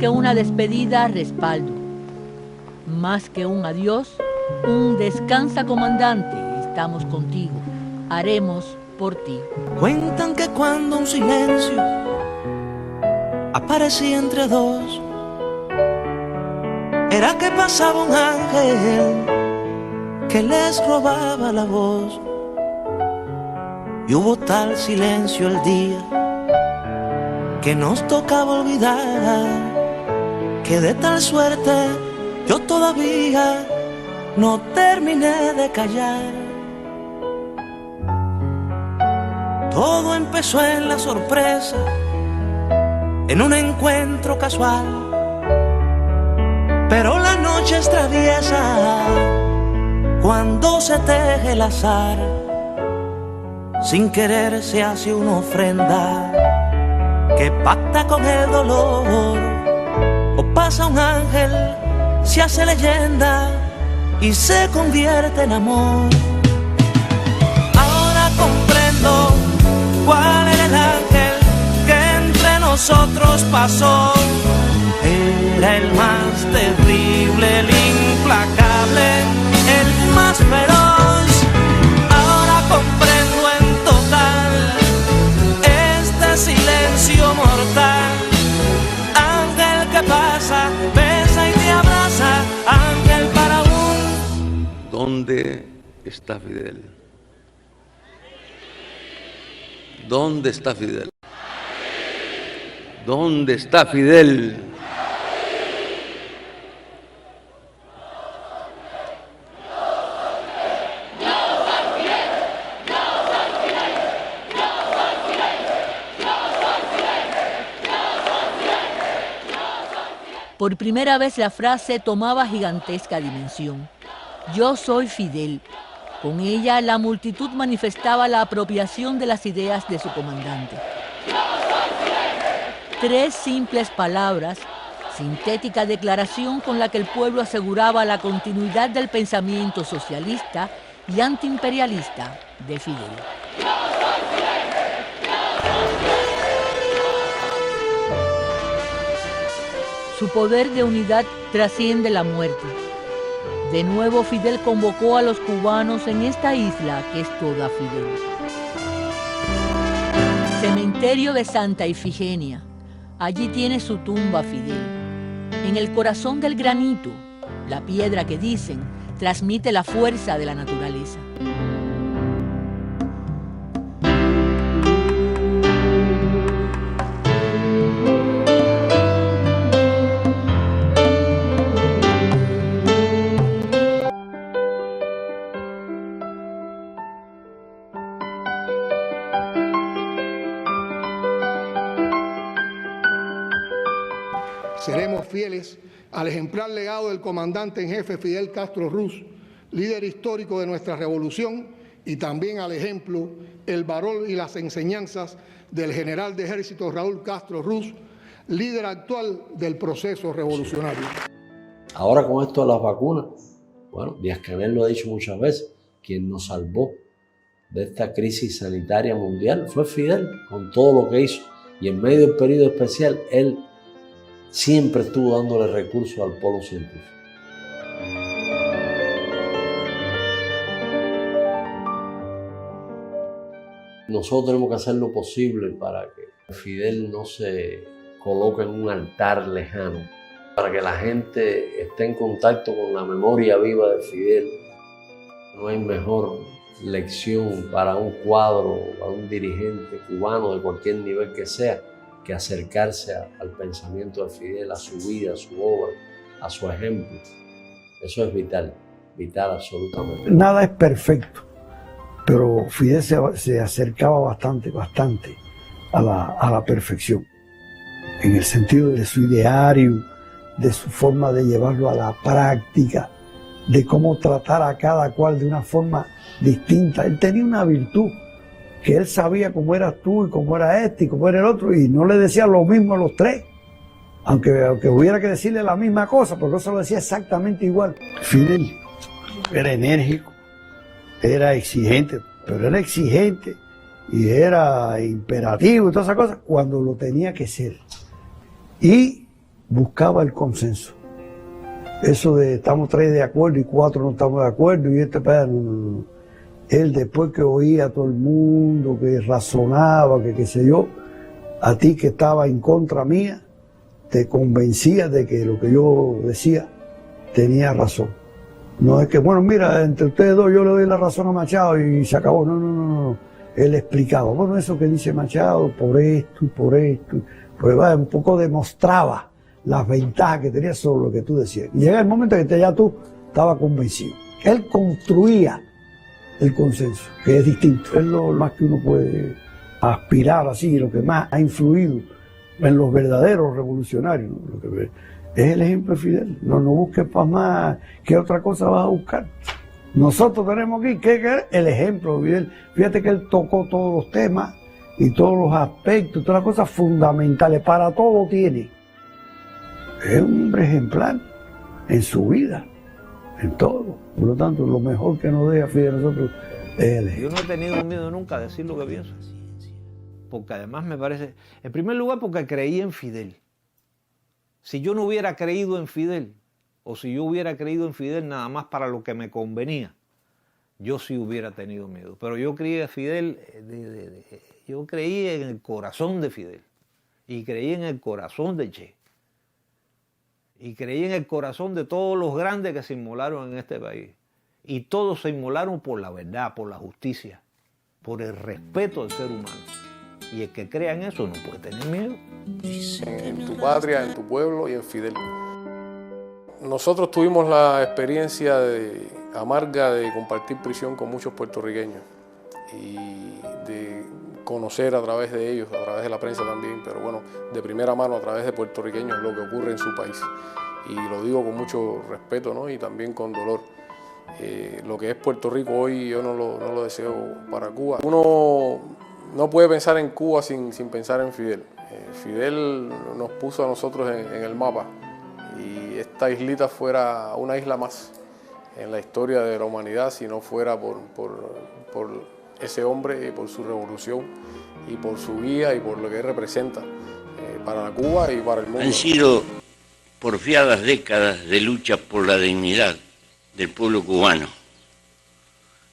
que una despedida, respaldo. Más que un adiós, un descansa, comandante. Estamos contigo. Haremos por ti. Cuentan que cuando un silencio aparecía entre dos, era que pasaba un ángel que les robaba la voz. Y hubo tal silencio el día que nos tocaba olvidar, que de tal suerte yo todavía no terminé de callar. Todo empezó en la sorpresa, en un encuentro casual, pero la noche es traviesa cuando se teje el azar. Sin querer se hace una ofrenda que pacta con el dolor, o pasa un ángel, se hace leyenda y se convierte en amor. Ahora comprendo cuál era el ángel que entre nosotros pasó. Era el más terrible, el implacable, el más feroz. Ahora comprendo en total este silencio mortal. Ángel que pasa, besa y te abraza, ángel para un... ¿Dónde está Fidel? ¿Dónde está Fidel? ¿Dónde está Fidel? Por primera vez la frase tomaba gigantesca dimensión. Yo soy Fidel. Con ella la multitud manifestaba la apropiación de las ideas de su comandante. 3 simples palabras, sintética declaración con la que el pueblo aseguraba la continuidad del pensamiento socialista y antiimperialista de Fidel. Su poder de unidad trasciende la muerte. De nuevo Fidel convocó a los cubanos en esta isla que es toda Fidel. Cementerio de Santa Ifigenia. Allí tiene su tumba Fidel. En el corazón del granito, la piedra que dicen transmite la fuerza de la naturaleza. Seremos fieles al ejemplar legado del comandante en jefe Fidel Castro Ruz, líder histórico de nuestra revolución, y también al ejemplo, el valor y las enseñanzas del general de ejército Raúl Castro Ruz, líder actual del proceso revolucionario. Ahora con esto de las vacunas, bueno, Díaz-Canel lo ha dicho muchas veces, quien nos salvó de esta crisis sanitaria mundial fue Fidel, con todo lo que hizo. Y en medio del periodo especial, él siempre estuvo dándole recursos al polo científico. Nosotros tenemos que hacer lo posible para que Fidel no se coloque en un altar lejano, para que la gente esté en contacto con la memoria viva de Fidel. No hay mejor lección para un cuadro, para un dirigente cubano de cualquier nivel que sea, que acercarse al pensamiento de Fidel, a su vida, a su obra, a su ejemplo. Eso es vital, vital absolutamente. Nada es perfecto, pero Fidel se acercaba bastante a la perfección, en el sentido de su ideario, de su forma de llevarlo a la práctica, de cómo tratar a cada cual de una forma distinta. Él tenía una virtud, que él sabía cómo eras tú y cómo era este y cómo era el otro, y no le decía lo mismo a los 3, aunque hubiera que decirle la misma cosa, porque eso lo decía exactamente igual. Fidel era enérgico, era exigente, pero era exigente y era imperativo y todas esas cosas cuando lo tenía que ser. Y buscaba el consenso. Eso de estamos 3 de acuerdo y 4 no estamos de acuerdo y no. Él, después que oía a todo el mundo, que razonaba, que qué sé yo, a ti que estaba en contra mía, te convencía de que lo que yo decía tenía razón. No es que, bueno, mira, entre ustedes dos yo le doy la razón a Machado y se acabó. No. Él explicaba, bueno, eso que dice Machado, por esto y por esto. Pues un poco demostraba las ventajas que tenía sobre lo que tú decías. Y llega el momento en que ya tú estabas convencido. Él construía el consenso, que es distinto. Es lo más que uno puede aspirar así, lo que más ha influido en los verdaderos revolucionarios, ¿no? Lo que es el ejemplo de Fidel. No busques para más, ¿qué otra cosa vas a buscar? Nosotros tenemos aquí que el ejemplo de Fidel. Fíjate que él tocó todos los temas y todos los aspectos, todas las cosas fundamentales, para todo tiene. Es un hombre ejemplar en su vida, en todo. Por lo tanto, lo mejor que nos deja Fidel a nosotros es el ejemplo. Yo no he tenido miedo nunca de decir lo que pienso. Porque además me parece, en primer lugar porque creí en Fidel. Si yo no hubiera creído en Fidel, o si yo hubiera creído en Fidel nada más para lo que me convenía, yo sí hubiera tenido miedo. Pero yo creí en Fidel, yo creí en el corazón de Fidel, y creí en el corazón de Che, y creí en el corazón de todos los grandes que se inmolaron en este país. Y todos se inmolaron por la verdad, por la justicia, por el respeto al ser humano. Y el que crea en eso no puede tener miedo. En tu patria, en tu pueblo y en Fidel. Nosotros tuvimos la experiencia amarga de compartir prisión con muchos puertorriqueños y de conocer a través de ellos, a través de la prensa también, pero bueno, de primera mano a través de puertorriqueños lo que ocurre en su país. Y lo digo con mucho respeto, ¿no? Y también con dolor. Lo que es Puerto Rico hoy yo no lo deseo para Cuba. Uno no puede pensar en Cuba sin pensar en Fidel. Fidel nos puso a nosotros en el mapa y esta islita fuera una isla más en la historia de la humanidad si no fuera por ese hombre, por su revolución y por su guía y por lo que él representa para Cuba y para el mundo. Han sido porfiadas décadas de lucha por la dignidad del pueblo cubano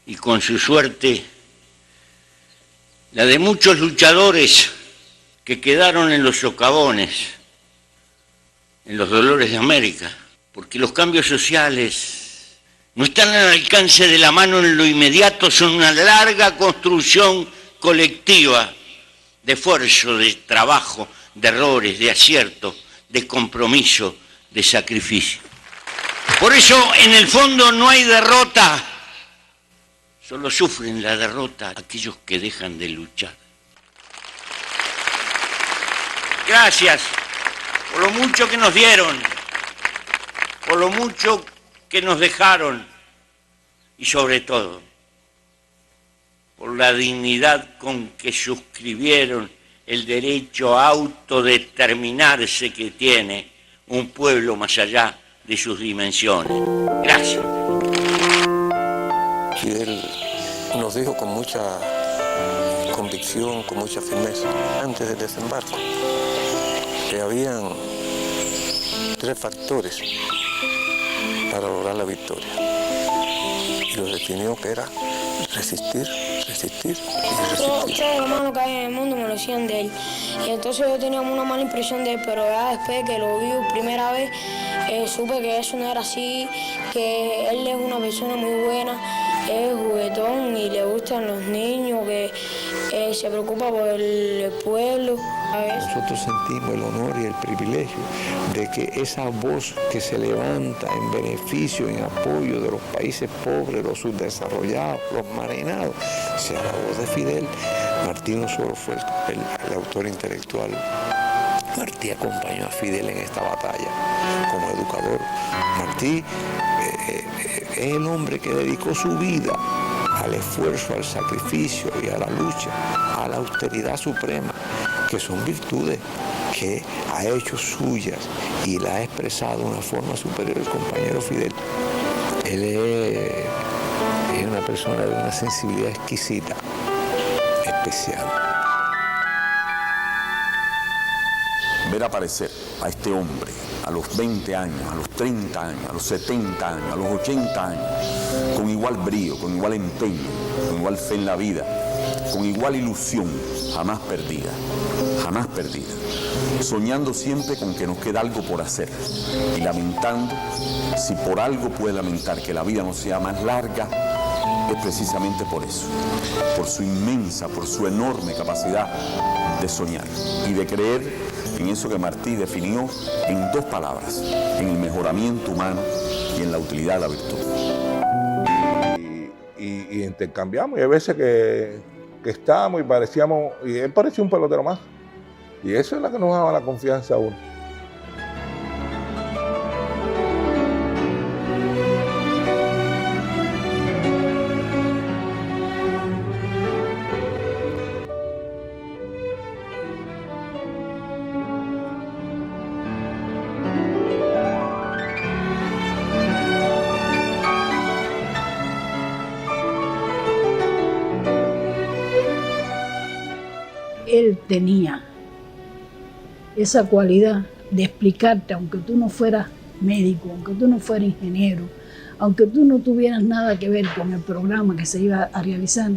y con su suerte la de muchos luchadores que quedaron en los socavones, en los dolores de América, porque los cambios sociales no están al alcance de la mano en lo inmediato, son una larga construcción colectiva de esfuerzo, de trabajo, de errores, de acierto, de compromiso, de sacrificio. Por eso, en el fondo, no hay derrota. Solo sufren la derrota aquellos que dejan de luchar. Gracias por lo mucho que nos dieron, por lo mucho que nos dejaron y sobre todo por la dignidad con que suscribieron el derecho a autodeterminarse que tiene un pueblo más allá de sus dimensiones. Gracias. Fidel nos dijo con mucha convicción, con mucha firmeza, antes del desembarco, que habían 3 factores para lograr la victoria. Y los definió que era resistir, resistir y resistir. Todos los malos que hay en el mundo me lo decían de él. Y entonces yo tenía una mala impresión de él, pero ya después que lo vi primera vez, supe que eso no era así, que él es una persona muy buena, es juguetón y le gustan los niños, que se preocupa por el pueblo. Nosotros sentimos el honor y el privilegio de que esa voz que se levanta en beneficio, en apoyo de los países pobres, los subdesarrollados, los marginados, sea la voz de Fidel. Martí no solo fue el autor intelectual. Martí acompañó a Fidel en esta batalla como educador. Martí es el hombre que dedicó su vida al esfuerzo, al sacrificio y a la lucha, a la austeridad suprema, que son virtudes que ha hecho suyas y la ha expresado de una forma superior el compañero Fidel. Él es una persona de una sensibilidad exquisita, especial. Ver aparecer a este hombre a los 20 años, a los 30 años, a los 70 años, a los 80 años, con igual brío, con igual empeño, con igual fe en la vida, con igual ilusión, jamás perdida, soñando siempre con que nos queda algo por hacer y lamentando, si por algo puede lamentar que la vida no sea más larga, es precisamente por eso, por su inmensa, por su enorme capacidad de soñar y de creer en eso que Martí definió en 2 palabras, en el mejoramiento humano y en la utilidad de la virtud. Y intercambiamos, y hay veces que estábamos y él parecía un pelotero más. Y eso es lo que nos daba la confianza a uno. Él tenía esa cualidad de explicarte, aunque tú no fueras médico, aunque tú no fueras ingeniero, aunque tú no tuvieras nada que ver con el programa que se iba a realizar,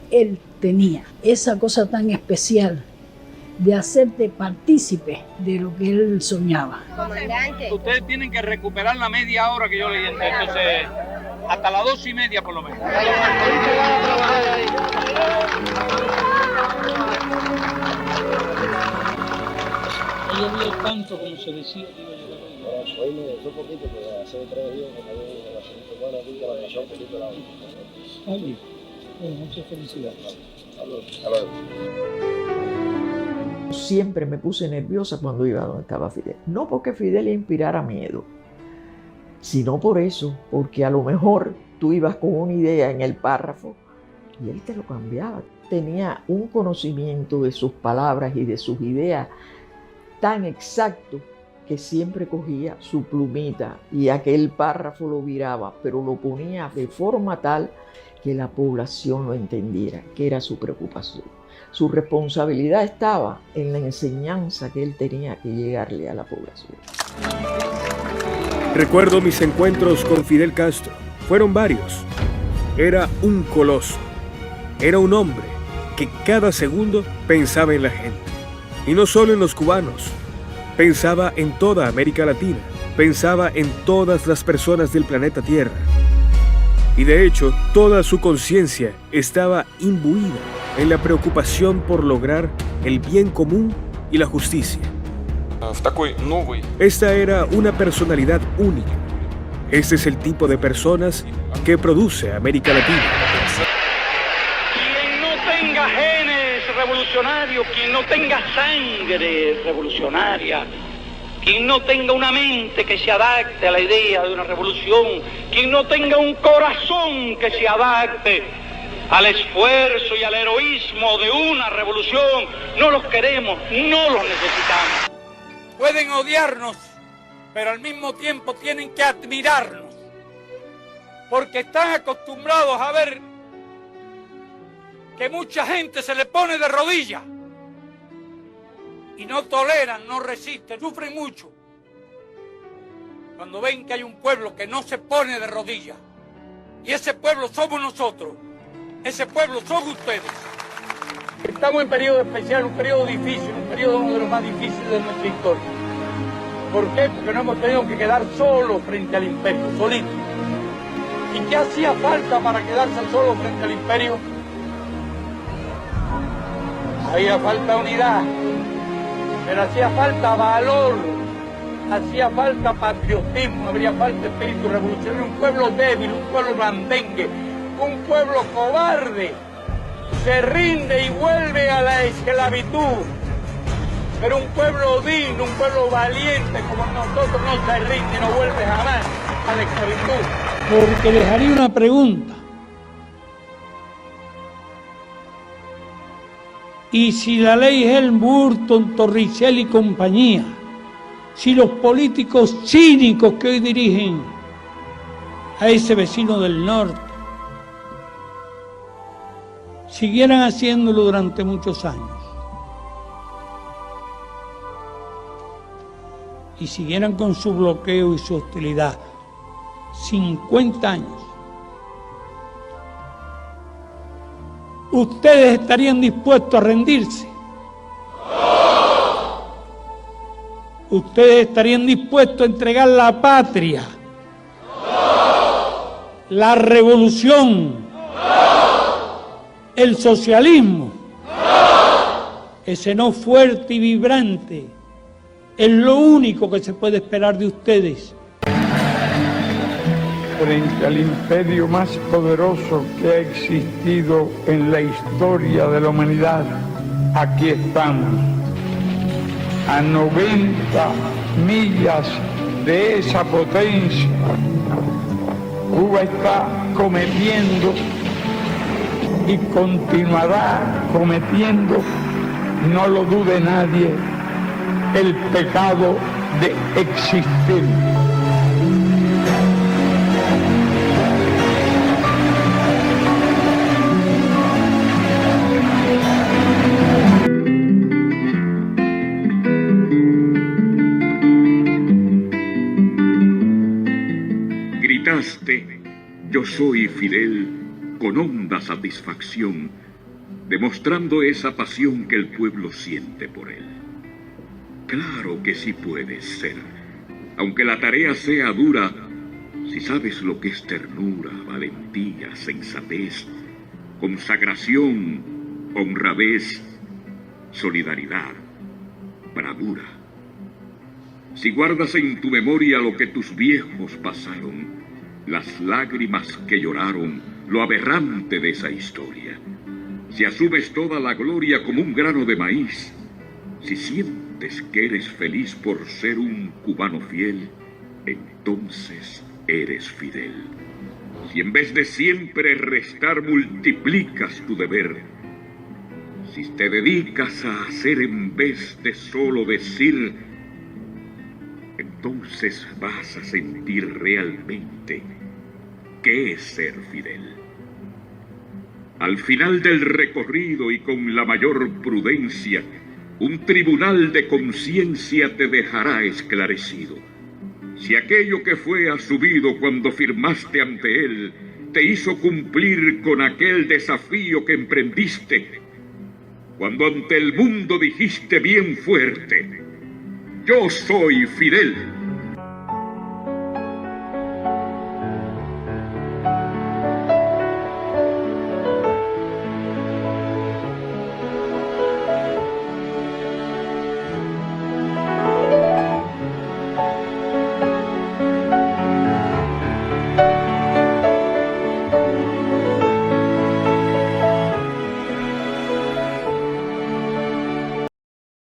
él tenía esa cosa tan especial de hacerte partícipe de lo que él soñaba. Comandante, ustedes tienen que recuperar la media hora que yo leí, entonces hasta las 2:30 por lo menos. No llovió tanto como se decía que iba a llover hoy. Hoy me dejó poquito, pero hace 3 días que había una relación humana aquí, que la pasó un poquito la agua. Está bien. Bueno, muchas felicidades. Hasta luego. Siempre me puse nerviosa cuando iba donde estaba Fidel. No porque Fidel le inspirara miedo, sino por eso, porque a lo mejor tú ibas con una idea en el párrafo y él te lo cambiaba. Tenía un conocimiento de sus palabras y de sus ideas tan exacto que siempre cogía su plumita y aquel párrafo lo viraba, pero lo ponía de forma tal que la población lo entendiera, que era su preocupación. Su responsabilidad estaba en la enseñanza que él tenía que llegarle a la población. Recuerdo mis encuentros con Fidel Castro. Fueron varios. Era un coloso. Era un hombre que cada segundo pensaba en la gente. Y no solo en los cubanos. Pensaba en toda América Latina. Pensaba en todas las personas del planeta Tierra. Y de hecho, toda su conciencia estaba imbuida en la preocupación por lograr el bien común y la justicia. Esta era una personalidad única. Este es el tipo de personas que produce América Latina. Quien no tenga genes revolucionarios, quien no tenga sangre revolucionaria, quien no tenga una mente que se adapte a la idea de una revolución, quien no tenga un corazón que se adapte al esfuerzo y al heroísmo de una revolución, no los queremos, no los necesitamos. Pueden odiarnos, pero al mismo tiempo tienen que admirarnos, porque están acostumbrados a ver que mucha gente se le pone de rodillas y no toleran, no resisten, sufren mucho cuando ven que hay un pueblo que no se pone de rodillas, y ese pueblo somos nosotros, ese pueblo son ustedes. Estamos en periodo especial, un periodo difícil, un periodo uno de los más difíciles de nuestra historia. ¿Por qué? Porque no hemos tenido que quedar solos frente al imperio, solitos. ¿Y qué hacía falta para quedarse solos frente al imperio? Había falta unidad, pero hacía falta valor, hacía falta patriotismo, habría falta espíritu revolucionario. Un pueblo débil, un pueblo blandengue, un pueblo cobarde, se rinde y vuelve a la esclavitud. Pero un pueblo digno, un pueblo valiente como nosotros no se rinde y no vuelve jamás a la esclavitud. Porque les haría una pregunta. Y si la ley Helm-Burton, Torricelli y compañía, si los políticos cínicos que hoy dirigen a ese vecino del norte siguieran haciéndolo durante muchos años, y siguieran con su bloqueo y su hostilidad 50 años, ¿ustedes estarían dispuestos a rendirse? ¿Ustedes estarían dispuestos a entregar la patria, la revolución, el socialismo? Ese no fuerte y vibrante es lo único que se puede esperar de ustedes. Frente al imperio más poderoso que ha existido en la historia de la humanidad, aquí estamos, a 90 millas de esa potencia. Cuba está cometiendo y continuará cometiendo, no lo dude nadie, el pecado de existir. Gritaste, yo soy Fidel, con honda satisfacción, demostrando esa pasión que el pueblo siente por él. Claro que sí puedes ser, aunque la tarea sea dura, si sabes lo que es ternura, valentía, sensatez, consagración, honradez, solidaridad, bravura. Si guardas en tu memoria lo que tus viejos pasaron, las lágrimas que lloraron, lo aberrante de esa historia, si asumes toda la gloria como un grano de maíz, si sientes que eres feliz por ser un cubano fiel, entonces eres Fidel. Si en vez de siempre restar multiplicas tu deber, si te dedicas a hacer en vez de solo decir, entonces vas a sentir realmente qué es ser Fidel. Al final del recorrido y con la mayor prudencia, un tribunal de conciencia te dejará esclarecido. Si aquello que fue asumido cuando firmaste ante él te hizo cumplir con aquel desafío que emprendiste, cuando ante el mundo dijiste bien fuerte, yo soy Fidel,